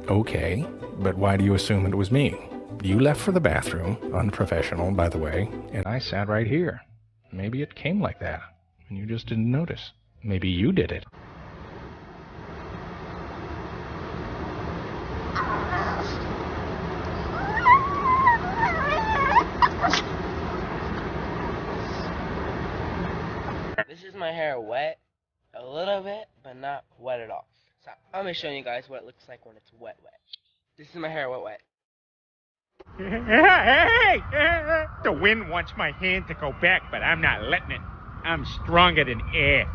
Okay, but why do you assume it was me? You left for the bathroom, unprofessional, by the way, and I sat right here. Maybe it came like that, and you just didn't notice. Maybe you did it. This is my hair wet, a little bit, but not wet at all. So I'm going to show you guys what it looks like when it's wet. This is my hair wet. Hey! The wind wants my hand to go back, but I'm not letting it. I'm stronger than air.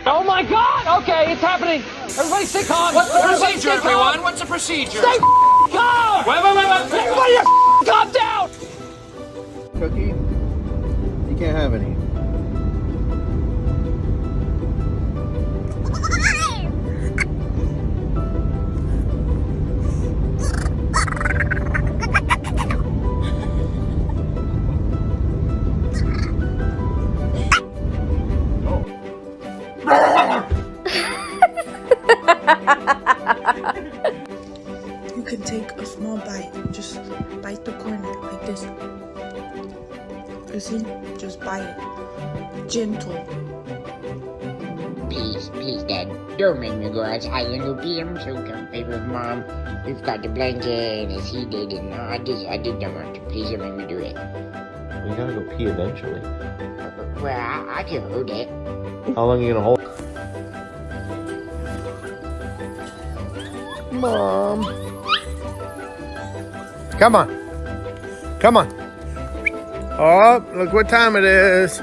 Oh my God! Okay, it's happening. Everybody stay calm. What's the procedure, everyone? What's the procedure? Stay calm! Wait. Everybody calm down! Cookie? You can't have any. You can take a small bite. Just bite the corner like this. You see? Just bite it. Gentle. Please, Dad, don't make me go outside in the pee. I'm so comfy with Mom. We've got the blanket as he did, and I did not want to. Please don't make me do it. Well, you gotta go pee eventually. Well, I can hold it. How long are you gonna hold? Mom. Come on. Come on. Oh, look what time it is.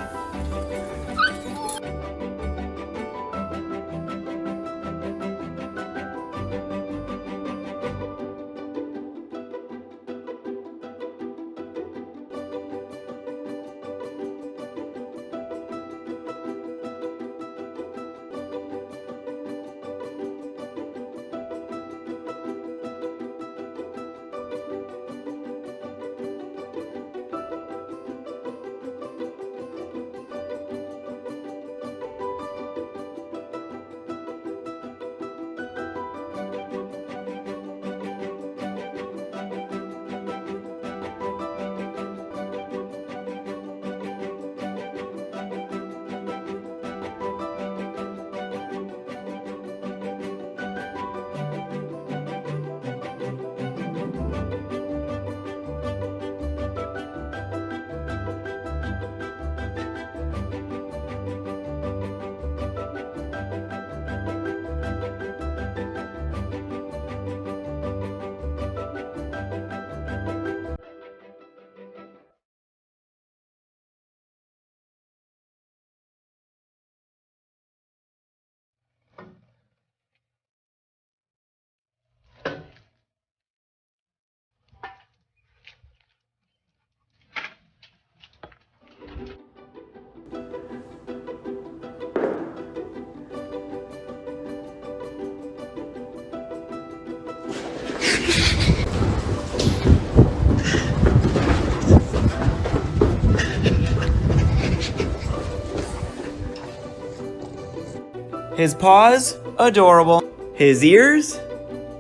His paws, adorable. His ears,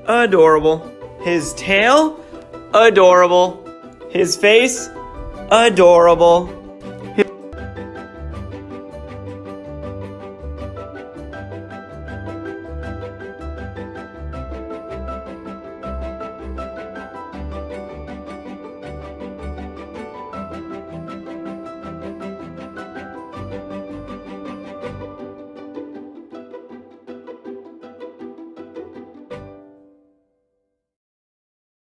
adorable. His tail, adorable. His face, adorable.